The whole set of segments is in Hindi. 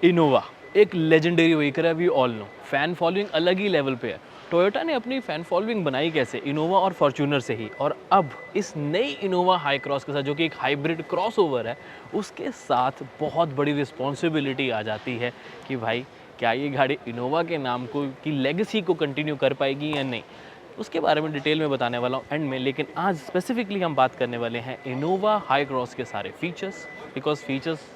इनोवा एक लेजेंडरी व्हीकल है, we all know. Fan following अलग ही लेवल पे है। टोयोटा ने अपनी फ़ैन फॉलोइंग बनाई कैसे? इनोवा और फॉर्च्यूनर से ही। और अब इस नई इनोवा हाई क्रॉस के साथ, जो कि एक हाइब्रिड क्रॉसओवर है, उसके साथ बहुत बड़ी रिस्पॉन्सिबिलिटी आ जाती है कि भाई क्या ये गाड़ी इनोवा के नाम को की लेगेसी को कंटिन्यू कर पाएगी या नहीं। उसके बारे में डिटेल में बताने वाला हूँ एंड में, लेकिन आज स्पेसिफिकली हम बात करने वाले हैं इनोवा हाई क्रॉस के सारे फीचर्स, बिकॉज फीचर्स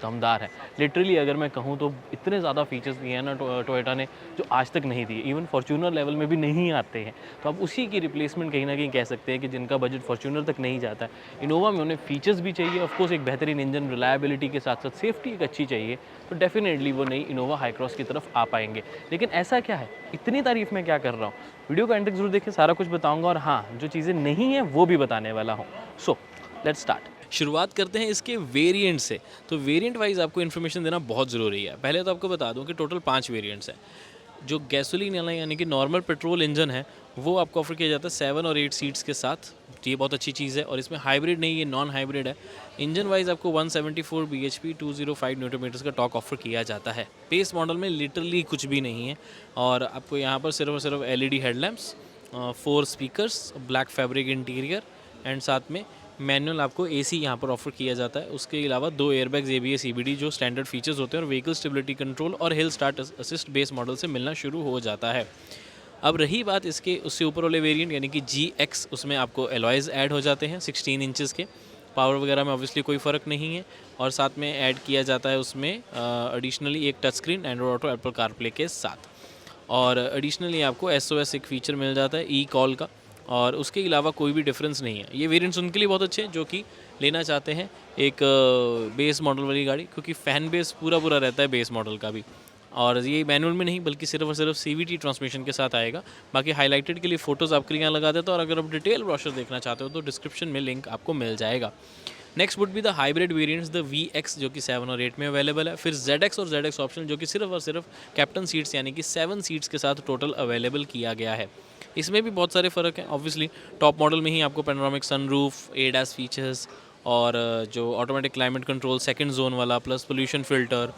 दमदार है। लिटरली अगर मैं कहूँ तो इतने ज़्यादा फीचर्स दिए हैं ना टोयोटा ने, जो आज तक नहीं दिए, इवन फॉर्च्यूनर लेवल में भी नहीं आते हैं। तो आप उसी की रिप्लेसमेंट कहीं ना कहीं कह सकते हैं कि जिनका बजट फॉर्च्यूनर तक नहीं जाता है, इनोवा में उन्हें फीचर्स भी चाहिए, ऑफकोर्स एक बेहतरीन इंजन, रिलायबिलिटी के साथ साथ सेफ्टी एक अच्छी चाहिए, तो डेफिनेटली वो नई इनोवा हाई क्रॉस की तरफ आ पाएंगे। लेकिन ऐसा क्या है, इतनी तारीफ मैं क्या कर रहा हूँ? वीडियो का एंड तक जरूर देखिए, सारा कुछ बताऊँगा, और हाँ, जो चीज़ें नहीं हैं वो भी बताने वाला हूँ। So let's start. शुरुआत करते हैं इसके वेरिएंट से। तो वेरिएंट वाइज आपको इन्फॉर्मेशन देना बहुत ज़रूरी है। पहले तो आपको बता दूं कि टोटल 5 वेरिएंट्स हैं। जो गैसोलीन यानी कि नॉर्मल पेट्रोल इंजन है, वो आपको ऑफर किया जाता है 7 और 8 सीट्स के साथ। ये बहुत अच्छी चीज़ है, और इसमें हाइब्रिड नहीं, ये नॉन हाइब्रिड है। इंजन वाइज आपको 174 bhp 205 न्यूटन मीटर्स का टॉर्क ऑफर किया जाता है। बेस मॉडल में लिटरली कुछ भी नहीं है, और आपको यहाँ पर सिर्फ और सिर्फ LED headlamps, 4 speakers, black fabric interior, and साथ में मैनुअल आपको AC यहाँ पर ऑफर किया जाता है। उसके अलावा 2 एयरबैग्स, ABS EBD जो स्टैंडर्ड फीचर्स होते हैं, और व्हीकल स्टेबिलिटी कंट्रोल और hill start assist base model से मिलना शुरू हो जाता है। अब रही बात इसके उससे ऊपर वाले वेरिएंट यानी कि GX, उसमें आपको एलॉयज़ ऐड हो जाते हैं 16 इंचज़ के। पावर वगैरह में ऑब्वियसली कोई फ़र्क नहीं है, और साथ में ऐड किया जाता है उसमें एडिशनली एक touch screen, Android auto, Apple CarPlay के साथ। और एडिशनली आपको SOS एक फ़ीचर मिल जाता है ई कॉल का, और उसके अलावा कोई भी डिफरेंस नहीं है। ये वेरिएंट्स उनके लिए बहुत अच्छे हैं जो कि लेना चाहते हैं एक बेस मॉडल वाली गाड़ी, क्योंकि फ़ैन बेस पूरा रहता है बेस मॉडल का भी। और ये मैनुअल में नहीं, बल्कि सिर्फ और सिर्फ CVT ट्रांसमिशन के साथ आएगा। बाकी हाईलाइटेड के लिए फ़ोटोज़ आपके लिए यहाँ लगा देता हूँ, और अगर आप डिटेल ब्रोशर देखना चाहते हो तो डिस्क्रिप्शन में लिंक आपको मिल जाएगा। Next would be the hybrid variants, the VX जो कि 7 और 8 में अवेलेबल है। फिर ZX और ZX ऑप्शन जो कि सिर्फ और सिर्फ कैप्टन सीट्स यानी कि 7 सीट्स के साथ टोटल अवेलेबल किया गया है। इसमें भी बहुत सारे फ़र्क हैं। ऑब्वियसली टॉप मॉडल में ही आपको पैनोरामिक सनरूफ, ADAS फीचर्स, और जो automatic climate control second zone वाला, प्लस पोल्यूशन फ़िल्टर,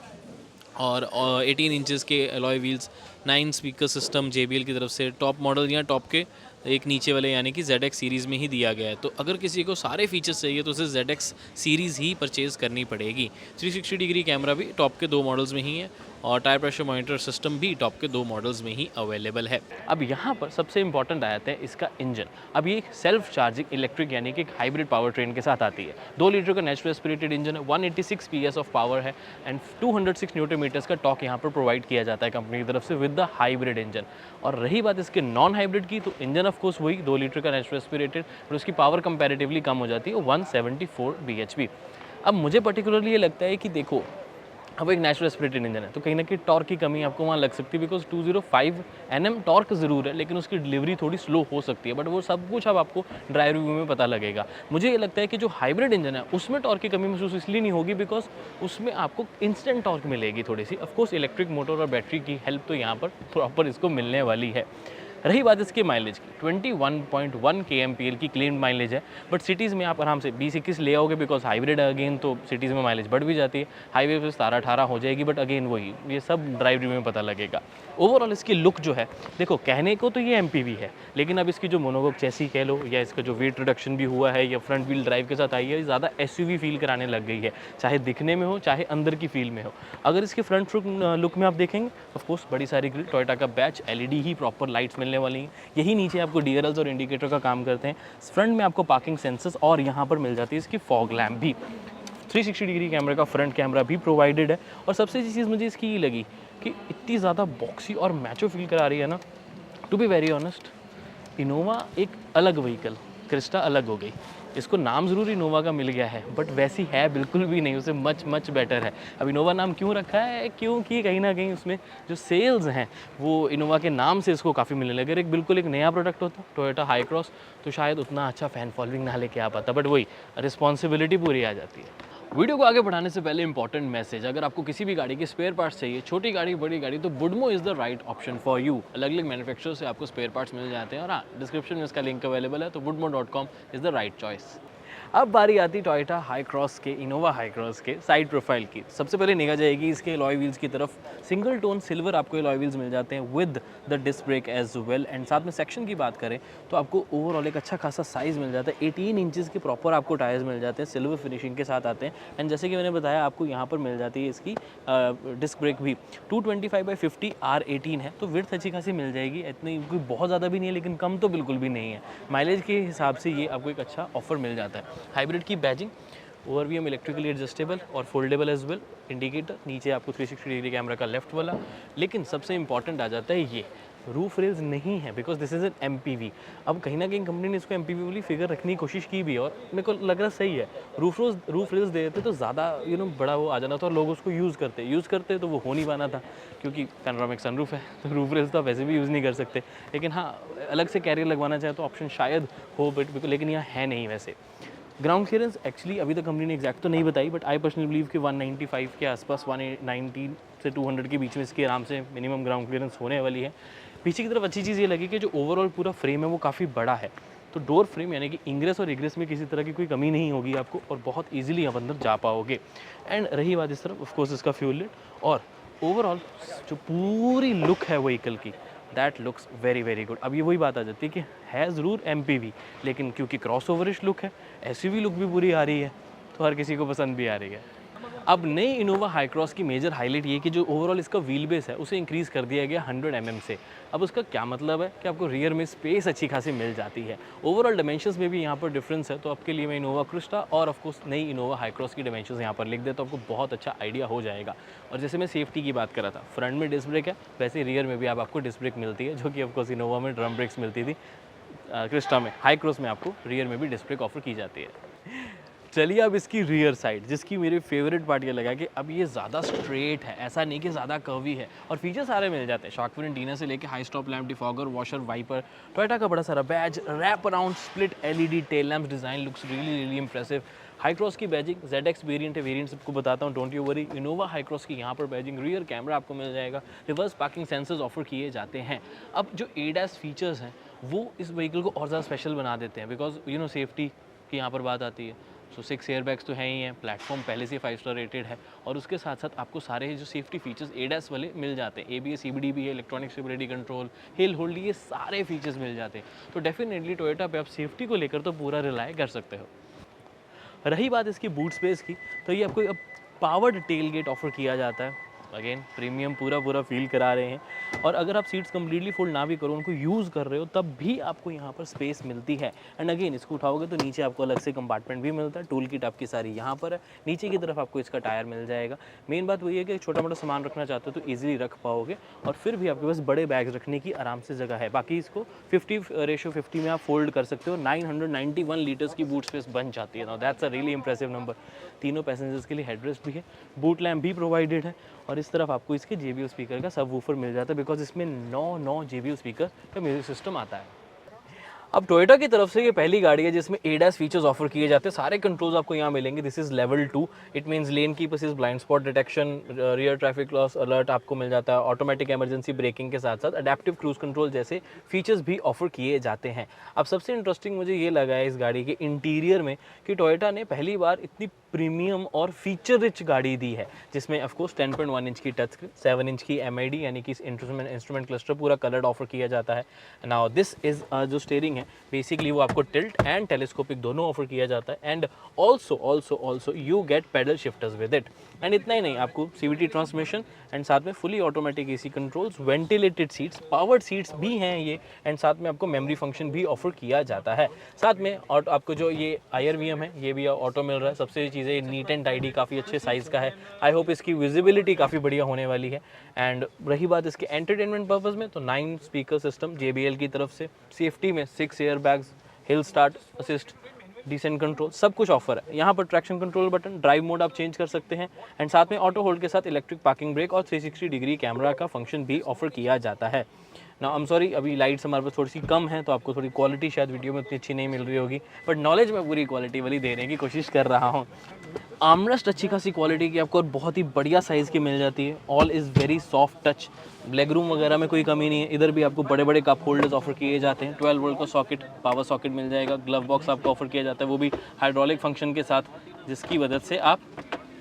और 18 इंचज़ के alloy wheels, 9 speaker system JBL की तरफ से। टॉप मॉडल या टॉप के एक नीचे वाले यानी कि ZX सीरीज़ में ही दिया गया है। तो अगर किसी को सारे फीचर्स चाहिए तो उसे ZX सीरीज़ ही परचेज़ करनी पड़ेगी। 360 डिग्री कैमरा भी टॉप के 2 मॉडल्स में ही है, और टायर प्रेशर मॉनिटर सिस्टम भी टॉप के 2 मॉडल्स में ही अवेलेबल है। अब यहाँ पर सबसे इंपॉर्टेंट आ जाता है इसका इंजन। अब ये एक सेल्फ चार्जिंग इलेक्ट्रिक यानी कि एक हाइब्रिड पावर ट्रेन के साथ आती है। 2 लीटर का नेचुरल एस्पिरेटेड इंजन है, 186 PS ऑफ पावर है, एंड 206 न्यूटन मीटर्स का टॉर्क यहाँ पर प्रोवाइड किया जाता है कंपनी की तरफ से विद द हाइब्रिड इंजन। और रही बात इसके नॉन हाइब्रिड की, तो इंजन ऑफ कोर्स वही 2 लीटर का नेचुरल एस्पिरेटेड, और उसकी पावर कंपैरेटिवली कम हो जाती है, 174 bhp। अब मुझे पर्टिकुलरली ये लगता है कि देखो, अब एक नेचुरल एस्पिरेटेड इंजन है तो कहीं ना कहीं टॉर्क की कमी आपको वहाँ लग सकती है, बिकॉज 205 Nm टॉर्क ज़रूर है, लेकिन उसकी डिलीवरी थोड़ी स्लो हो सकती है। बट वो सब कुछ अब आपको ड्राइव रिव्यू में पता लगेगा। मुझे ये लगता है कि जो हाइब्रिड इंजन है उसमें टॉर्क की कमी महसूस इसलिए नहीं होगी, बिकॉज उसमें आपको इंस्टेंट टॉर्क मिलेगी थोड़ी सी। ऑफकोर्स इलेक्ट्रिक मोटर और बैटरी की हेल्प तो यहाँ पर प्रॉपर इसको मिलने वाली है। रही बात इसके माइलेज की, 21.1 kmpl की क्लीन माइलेज है, बट सिटीज़ में आप आराम से 20-21 ले आओगे, बिकॉज हाइब्रिड अगेन तो सिटीज़ में माइलेज बढ़ भी जाती है। हाईवे पे 17-18 हो जाएगी, बट अगेन वही, ये सब ड्राइव रिव्यू में पता लगेगा। ओवरऑल इसकी लुक जो है, देखो कहने को तो ये MPV है, लेकिन अब इसकी जो मोनोकोक चैसी कह लो, या इसका जो वेट रिडक्शन भी हुआ है, या फ्रंट व्हील ड्राइव के साथ आई है, ज़्यादा SUV फील कराने लग गई है, चाहे दिखने में हो चाहे अंदर की फील में हो। अगर इसके फ्रंट लुक में आप देखेंगे, ऑफकोर्स बड़ी सारी ग्रिल, टोयोटा का बैच, LED ही प्रॉपर लाइट्स मिलने वाली हैं। यही नीचे आपको DRLs और इंडिकेटर का काम करते हैं। फ्रंट में आपको पार्किंग सेंसर्स, और यहाँ पर मिल जाती है इसकी फॉग लैम्प भी। 360 डिग्री कैमरे का फ्रंट कैमरा भी प्रोवाइडेड है। और सबसे अच्छी चीज़ मुझे इसकी ये लगी कि इतनी ज़्यादा बॉक्सी और मैचो फील करा रही है ना। To be very honest, Innova एक अलग व्हीकल, क्रिस्टा अलग हो गई। इसको नाम ज़रूर इनोवा का मिल गया है, बट वैसी है बिल्कुल भी नहीं, उसे मच बेटर है। अब इनोवा नाम क्यों रखा है? क्योंकि कहीं ना कहीं उसमें जो सेल्स हैं वो इनोवा के नाम से इसको काफ़ी मिलने लगे। अगर एक बिल्कुल एक नया प्रोडक्ट होता टोयोटा हाई क्रॉस, तो शायद उतना अच्छा फ़ैन फॉलोइंग ना लेके आ पाता, बट वही रिस्पॉन्सिबिलिटी पूरी आ जाती है। वीडियो को आगे बढ़ाने से पहले इंपॉर्टेंट मैसेज, अगर आपको किसी भी गाड़ी के स्पेयर पार्ट्स चाहिए, छोटी गाड़ी बड़ी गाड़ी, तो Boodmo is the right option for you. अलग अलग मैन्युफैक्चरर से आपको स्पेयर पार्ट्स मिल जाते हैं, और हाँ, डिस्क्रिप्शन में इसका लिंक अवेलेबल है, तो woodmo.com is the right choice. अब बारी आती टोयोटा हाई क्रॉस के, इनोवा हाई क्रॉस के साइड प्रोफाइल की। सबसे पहले निगाह जाएगी इसके अलॉय व्हील्स की तरफ। सिंगल टोन सिल्वर आपको अलॉय व्हील्स मिल जाते हैं with the disc brake as well. And साथ में सेक्शन की बात करें तो आपको ओवरऑल एक अच्छा खासा साइज़ मिल जाता है। 18 इंचेस के प्रॉपर आपको टायर्स मिल जाते हैं, सिल्वर फिनिशिंग के साथ आते हैं। एंड जैसे कि मैंने बताया आपको यहाँ पर मिल जाती है इसकी डिस्क ब्रेक भी 225/50 R18 है, तो विड्थ अच्छी खासी मिल जाएगी। इतनी कोई बहुत ज़्यादा भी नहीं है लेकिन कम तो बिल्कुल भी नहीं है। माइलेज के हिसाब से ये आपको एक अच्छा ऑफर मिल जाता है। हाइब्रिड की बैजिंग, ओवरवीएम इलेक्ट्रिकली एडजस्टेबल और फोल्डेबल एज वेल। इंडिकेटर नीचे आपको 360 डिग्री कैमरा का लेफ्ट वाला। लेकिन सबसे इंपॉर्टेंट आ जाता है ये रूफ रेल्स नहीं है, because this is an MPV. अब कहीं ना कहीं कंपनी ने इसको एमपीवी वाली फिगर रखने की कोशिश की भी और मेरे को लग रहा सही है। रूफ रेल्स दे देते तो ज़्यादा बड़ा वो आ जाना था और लोग उसको यूज़ करते तो वो हो नहीं पाना था, क्योंकि पैनोरामिक सनरूफ है तो रूफ रेल्स तो आप वैसे भी यूज़ नहीं कर सकते। लेकिन हाँ, अलग से कैरियर लगवाना चाहे तो ऑप्शन शायद हो, बट लेकिन यहाँ है नहीं। वैसे ग्राउंड क्लियरेंस एक्चुअली अभी तक कंपनी ने एग्जैक्ट तो नहीं बताई, बट आई पर्सनली बिलीव कि 195 के आसपास, 190 से 200 के बीच में इसकी आराम से मिनिमम ग्राउंड क्लियरेंस होने वाली है। पीछे की तरफ अच्छी चीज़ ये लगी कि जो ओवरऑल पूरा फ्रेम है वो काफ़ी बड़ा है, तो डोर फ्रेम यानी कि इंग्रेस और इग्रेस में किसी तरह की कोई कमी नहीं होगी आपको और बहुत ईजिली आप अंदर जा पाओगे। एंड रही बात इस तरफ ऑफकोर्स इसका फ्यूल लिड और ओवरऑल जो पूरी लुक है व्हीकल की, that looks very very good. अब ये वही बात आ जाती है कि है ज़रूर एमपीवी, लेकिन क्योंकि क्रॉस ओवरिश लुक है, एसयूवी लुक भी पूरी आ रही है, तो हर किसी को पसंद भी आ रही है। अब नई इनोवा हाई क्रॉस की मेजर हाईलाइट ये कि जो ओवरऑल इसका व्हील बेस है उसे इंक्रीज़ कर दिया गया 100 mm से। अब उसका क्या मतलब है कि आपको रियर में स्पेस अच्छी खासी मिल जाती है। ओवरऑल डायमेंशंस में भी यहाँ पर डिफरेंस है, तो आपके लिए मैं इनोवा क्रिस्टा और ऑफकोर्स नई इनोवा हाई क्रॉस की डायमेंशंस यहाँ पर लिख दे तो आपको बहुत अच्छा आइडिया हो जाएगा। और जैसे मैं सेफ्टी की बात कर रहा था, फ्रंट में डिस्क ब्रेक है, वैसे रियर में भी आपको डिस्क ब्रेक मिलती है, जो कि ऑफकोर्स इनोवा में ड्रम ब्रेक्स मिलती थी, क्रिस्टा में हाई क्रॉस में आपको रियर में भी डिस्क ब्रेक ऑफर की जाती है। चलिए अब इसकी रियर साइड, जिसकी मेरी फेवरेट पार्ट ये लगा कि अब ये ज़्यादा स्ट्रेट है, ऐसा नहीं कि ज़्यादा कर्वी है, और फीचर सारे मिल जाते हैं। शार्क फिन एंटीना से लेके high stop lamp, defogger, washer, wiper, Toyota का बड़ा सारा badge, wrap around split LED tail lamp, design looks really impressive. Hycross की बैजिंग ZX वेरिएंट है, वेरिएंट सबको बताता हूँ, don't you worry. Innova Hycross की यहाँ पर बैजिंग, रियर कैमरा आपको मिल जाएगा, रिवर्स पार्किंग सेंसर्स ऑफर किए जाते हैं। अब जो ADAS फीचर्स हैं वो इस व्हीकल को और ज़्यादा स्पेशल बना देते हैं, बिकॉज सेफ्टी की यहाँ पर बात आती है। सो 6 एयरबैग्स तो हैं ही हैं, प्लेटफॉर्म पहले से 5 स्टार रेटेड है, और उसके साथ साथ आपको सारे जो सेफ्टी फीचर्स ADAS वाले मिल जाते हैं। ABS CBD भी है, electronic stability control, hill hold, ये सारे फीचर्स मिल जाते हैं। तो डेफिनेटली टोयोटा पे आप सेफ्टी को लेकर तो पूरा रिलाय कर सकते हो। रही बात इसकी बूट स्पेस की, तो ये आपको अब पावर्ड टेल गेट ऑफर किया जाता है। अगेन प्रीमियम पूरा फील करा रहे हैं, और अगर आप सीट्स कम्प्लीटली फोल्ड ना भी करो, उनको यूज़ कर रहे हो, तब भी आपको यहाँ पर स्पेस मिलती है। एंड अगेन इसको उठाओगे तो नीचे आपको अलग से कंपार्टमेंट भी मिलता है, टूल किट आपकी सारी यहाँ पर है, नीचे की तरफ आपको इसका टायर मिल जाएगा। मेन बात वही है कि छोटा मोटा सामान रखना चाहते हो तो ईजिली रख पाओगे, और फिर भी आपके पास बड़े बैग्स रखने की आराम से जगह है। बाकी इसको 50:50 में आप फोल्ड कर सकते हो। 991 लीटर्स की बूट स्पेस बन जाती है। That's a really impressive number. तीनों पैसेंजर्स के लिए हेडरेस्ट भी है, बूट लैम्प भी प्रोवाइडेड है, और इस तरफ आपको इसके JBL स्पीकर का सब वूफर मिल जाता है, बिकॉज इसमें 9 JBL स्पीकर का म्यूजिक सिस्टम आता है। अब टोयोटा की तरफ से ये पहली गाड़ी है जिसमें ADAS फीचर्स ऑफर किए जाते हैं। सारे कंट्रोल्स आपको यहाँ मिलेंगे। This is level 2, it means lane keep assist, blind spot detection, rear traffic loss alert आपको मिल जाता है, ऑटोमेटिक इमरजेंसी ब्रेकिंग के साथ साथ अडेप्टिव क्रूज कंट्रोल जैसे फीचर्स भी ऑफर किए जाते हैं। अब सबसे इंटरेस्टिंग मुझे ये लगा है इस गाड़ी के इंटीरियर में कि टोयोटा ने पहली बार इतनी प्रीमियम और फीचर रिच गाड़ी दी है, जिसमें ऑफकोर्स 10.1 इंच की टच स्क्रीन, 7 इंच की MID यानी कि इंस्ट्रूमेंट क्लस्टर पूरा कलर्ड ऑफर किया जाता है। नाउ दिस इज जो स्टीयरिंग है बेसिकली वो आपको टिल्ट एंड टेलीस्कोपिक दोनों ऑफर किया जाता है, and also you get pedal shifters with it. And इतना ही नहीं, आपको CVT ट्रांसमिशन एंड साथ में fully automatic AC controls, ventilated seats, powered seats भी हैं ये, एंड साथ में आपको मेमोरी फंक्शन भी ऑफर किया जाता है। साथ में और आपको जो ये IRVM है ये भी ऑटो मिल रहा है। सबसे चीज़ें नीट एंड टाइडी, काफ़ी अच्छे साइज़ का है। आई होप इसकी विजिबिलिटी काफ़ी बढ़िया होने वाली है। एंड रही बात इसके एंटरटेनमेंट पर्पज़ में, तो 9 स्पीकर सिस्टम JBL की तरफ से, सेफ्टी में 6 airbags, hill start assist, descent control, सब कुछ ऑफर है। यहाँ पर traction control button, drive mode आप चेंज कर सकते हैं, एंड साथ में ऑटो होल्ड के साथ इलेक्ट्रिक पार्किंग ब्रेक और 360 डिग्री कैमरा का फंक्शन भी ऑफर किया जाता है। ना आई एम सॉरी, अभी लाइट्स हमारे पास थोड़ी सी कम है तो आपको थोड़ी क्वालिटी शायद वीडियो में उतनी अच्छी नहीं मिल रही होगी, बट नॉलेज मैं पूरी क्वालिटी वाली देने की कोशिश कर रहा हूँ। आर्मरेस्ट अच्छी खासी क्वालिटी की आपको और बहुत ही बढ़िया साइज़ की मिल जाती है। All is very soft touch, leg room वगैरह में कोई कमी नहीं है। इधर भी आपको बड़े बड़े कप होल्डर्स ऑफर किए जाते हैं। 12 वोल्ट का सॉकेट, पावर सॉकेट मिल जाएगा। ग्लव बॉक्स आपको ऑफर किया जाता है, वो भी हाइड्रोलिक फंक्शन के साथ, जिसकी वजह से आप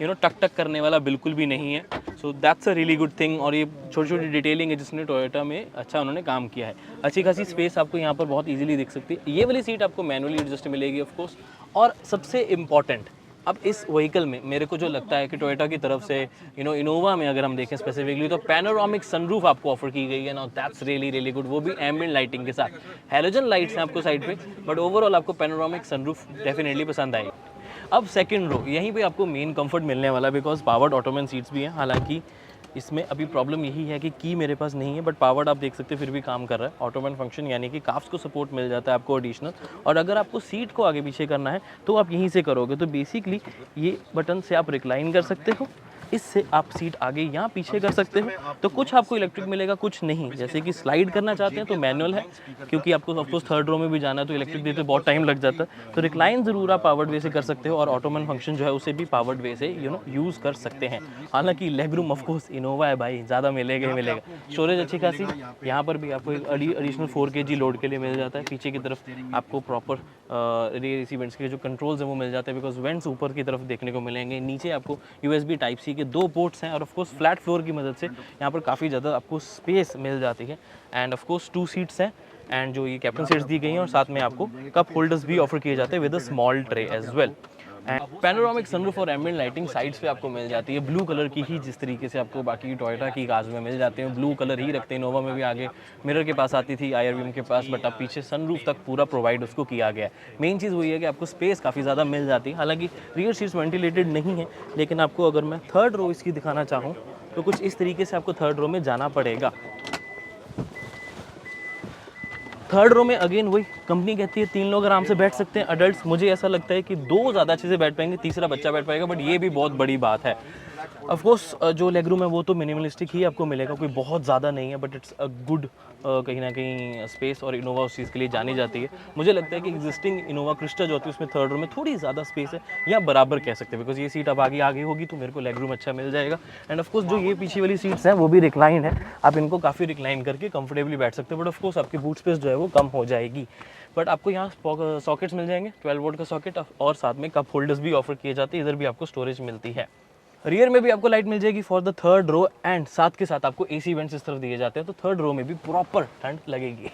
टक टक करने वाला बिल्कुल भी नहीं है। So that's a really good thing. और ये छोटी छोटी डिटेलिंग है जिसने टोयोटा में अच्छा उन्होंने काम किया है। अच्छी खासी स्पेस आपको यहाँ पर बहुत ईजिली दिख सकती है। ये वाली सीट आपको मैनुअली एडजस्ट मिलेगी ऑफ कोर्स। और सबसे इम्पॉर्टेंट, अब इस व्हीकल में मेरे को जो लगता है कि टोयोटा की तरफ से इनोवा में अगर हम देखें स्पेसिफिकली, तो पैनोरामिक सनरूफ आपको ऑफर की गई है। Now that's really really good, वो भी एम्बिएंट लाइटिंग के साथ। हैलोजन लाइट्स हैं आपको साइड पे, बट ओवरऑल आपको पैनोरामिक सनरूफ डेफिनेटली पसंद आएगी। अब सेकंड रो, यहीं पे आपको मेन कंफर्ट मिलने वाला है, बिकॉज पावर्ड ऑटोमन सीट्स भी हैं। हालांकि इसमें अभी प्रॉब्लम यही है कि की मेरे पास नहीं है, बट पावर्ड आप देख सकते हैं फिर भी काम कर रहा है। ऑटोमन फंक्शन यानी कि काफ्स को सपोर्ट मिल जाता है आपको एडिशनल। और अगर आपको सीट को आगे पीछे करना है तो आप यहीं से करोगे। तो बेसिकली ये बटन से आप रिक्लाइन कर सकते हो, इससे आप सीट आगे या पीछे कर सकते हो। तो कुछ आपको इलेक्ट्रिक मिलेगा, कुछ नहीं। जैसे कि स्लाइड करना चाहते हैं तो मैनुअल है, क्योंकि आपको ऑफकोर्स थर्ड रो में भी जाना है तो इलेक्ट्रिक देते बहुत टाइम लग जाता है। तो रिक्लाइन ज़रूर आप पावर्ड वे से कर सकते हो, और ऑटोमन फंक्शन जो है उसे भी पावर्ड वे से यूज़ कर सकते हैं। हालांकि लेग रूम ऑफकोर्स इनोवा है भाई, ज़्यादा मिलेगा ही मिलेगा। स्टोरेज अच्छी खासी, यहाँ पर भी आपको एक एडिशनल 4 kg लोड के लिए मिल जाता है। पीछे की तरफ आपको प्रॉपर रेयर एसी वेंट्स के जो कंट्रोल्स हैं वो मिल जाते हैं, बिकॉज वेंट्स ऊपर की तरफ देखने को मिलेंगे। नीचे आपको USB टाइप सी के 2 पोर्ट्स हैं, और ऑफकोर्स फ्लैट फ्लोर की मदद से यहाँ पर काफ़ी ज़्यादा आपको स्पेस मिल जाती है। एंड ऑफकोर्स 2 सीट्स हैं, एंड जो ये कैप्टन सीट्स दी गई हैं, और साथ में आपको कप होल्डर्स भी ऑफर किए जाते हैं with a small tray as well. And panoramic sunroof और एम्बिएंट लाइटिंग साइड्स पे आपको मिल जाती है, ब्लू कलर की ही, जिस तरीके से आपको बाकी टोयोटा की कार्स में मिल जाते हैं। ब्लू कलर ही रखते हैं। इनोवा में भी आगे मिरर के पास आती थी, IRVM के पास, बट अब पीछे सनरूफ तक पूरा प्रोवाइड उसको किया गया है। मेन चीज़ वही है कि आपको स्पेस काफ़ी ज़्यादा मिल जाती है। हालांकि रियर सीट्स वेंटिलेटेड नहीं है, लेकिन आपको अगर मैं थर्ड रो इसकी दिखाना चाहूँ तो कुछ इस तरीके से आपको थर्ड रो में जाना पड़ेगा। थर्ड रो में अगेन वही कंपनी कहती है 3 लोग आराम से बैठ सकते हैं अडल्ट्स। मुझे ऐसा लगता है कि 2 ज़्यादा अच्छे से बैठ पाएंगे, तीसरा बच्चा बैठ पाएगा, बट ये भी बहुत बड़ी बात है। ऑफ कोर्स जो लेग रूम है वो तो मिनिमलिस्टिक ही आपको मिलेगा, कोई बहुत ज़्यादा नहीं है, बट इट्स अ गुड कहीं ना कहीं स्पेस, और इनोवा उस चीज़ के लिए जानी जाती है। मुझे लगता है कि एग्जिस्टिंग इनोवा क्रिस्टा जो होती है उसमें थर्ड रो में थोड़ी ज़्यादा स्पेस है, या बराबर कह सकते हैं, बिकॉज ये सीट अब आगे होगी तो मेरे को लेग रूम अच्छा मिल जाएगा। एंड ऑफकोर्स जो ये पीछे वाली सीट्स हैं वो भी रिक्लाइन है, आप इनको काफ़ी रिक्लाइन करके कंफर्टेबली बैठ सकते हो, बट ऑफकोर्स आपकी बूट स्पेस जो है वो कम हो जाएगी। बट आपको यहाँ सॉकेट्स मिल जाएंगे, 12 वोल्ट का सॉकेट, और साथ में कप होल्डर्स भी ऑफर किए जाते हैं। इधर भी आपको स्टोरेज मिलती है। रियर में भी आपको लाइट मिल जाएगी for the third row, and साथ के साथ आपको AC वेंट्स इस तरफ दिए जाते हैं, तो थर्ड रो में भी प्रॉपर ठंड लगेगी।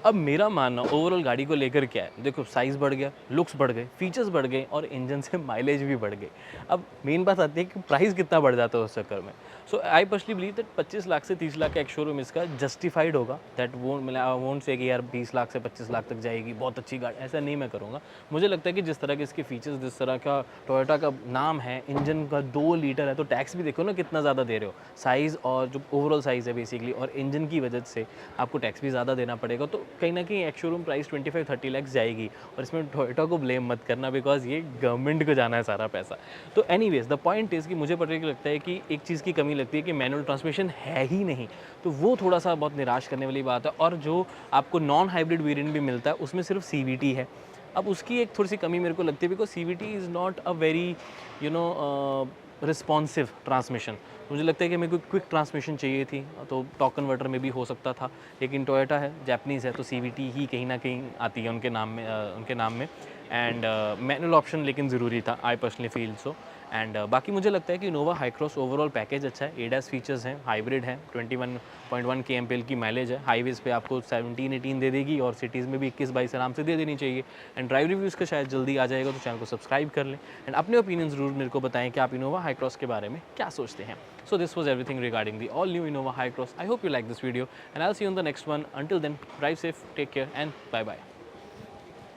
अब मेरा मानना ओवरऑल गाड़ी को लेकर क्या है, देखो साइज़ बढ़ गया, लुक्स बढ़ गए, फीचर्स बढ़ गए, और इंजन से माइलेज भी बढ़ गई। अब मेन बात आती है कि प्राइस कितना बढ़ जाता है उस चक्कर में। So I personally believe that 25 lakh से 30 लाख का एक शोरूम इसका जस्टिफाइड होगा। दैट वोंट से कि यार 20 लाख से 25 लाख तक जाएगी, बहुत अच्छी गाड़ी, ऐसा नहीं मैं करूँगा। मुझे लगता है कि जिस तरह के इसके फीचर्स, जिस तरह का टोयोटा का नाम है, इंजन का 2 लीटर है, तो टैक्स भी देखो ना कितना ज़्यादा दे रहे हो। साइज़ और जो ओवरऑल साइज़ है बेसिकली, और इंजन की वजह से आपको टैक्स भी ज़्यादा देना पड़ेगा। तो कहीं ना कहीं एक शोरूम प्राइस 25-30 लाख जाएगी, और इसमें टोयोटा को ब्लेम मत करना, बिकॉज ये गवर्नमेंट को जाना है सारा पैसा। तो एनीवेज द पॉइंट इज़ कि मुझे पर्टिकुलर लगता है कि एक चीज़ की कमी लगती है कि मैनुअल ट्रांसमिशन है ही नहीं, तो वो थोड़ा सा बहुत निराश करने वाली बात है। और जो आपको नॉन हाइब्रिड वेरिएंट भी मिलता है उसमें सिर्फ CVT है। अब उसकी एक थोड़ी सी कमी मेरे को लगती है, because CVT is not a very responsive transmission. मुझे लगता है कि मेरे को क्विक ट्रांसमिशन चाहिए थी, तो टॉर्क कन्वर्टर में भी हो सकता था, लेकिन टोयोटा है, जापानीज़ है, तो CVT ही कहीं ना कहीं आती है उनके नाम में। एंड मैनुअल ऑप्शन लेकिन ज़रूरी था, I personally feel so. And बाकी मुझे लगता है कि Innova high cross overall package अच्छा है। ADAS फीचर्स हैं, हाइब्रिड है, 21.1 kmpl की माइलेज है, हाईवेज़ पे आपको 17-18 दे देगी, और सिटीज़ में भी 21-22 आराम से दे देनी चाहिए। एंड ड्राइव रिव्यूज़ का शायद जल्दी आ जाएगा, तो चैनल को सब्सक्राइब कर लें, एंड अपने ओपिनियन ज़रूर मेरे को बताएं कि आप इनोवा हाई क्रॉस के बारे में क्या सोचते हैं। So this was everything regarding the all new Innova High Cross. I hope you like this video, and I'll see you on the next one. Until then, drive safe, take care, and bye bye.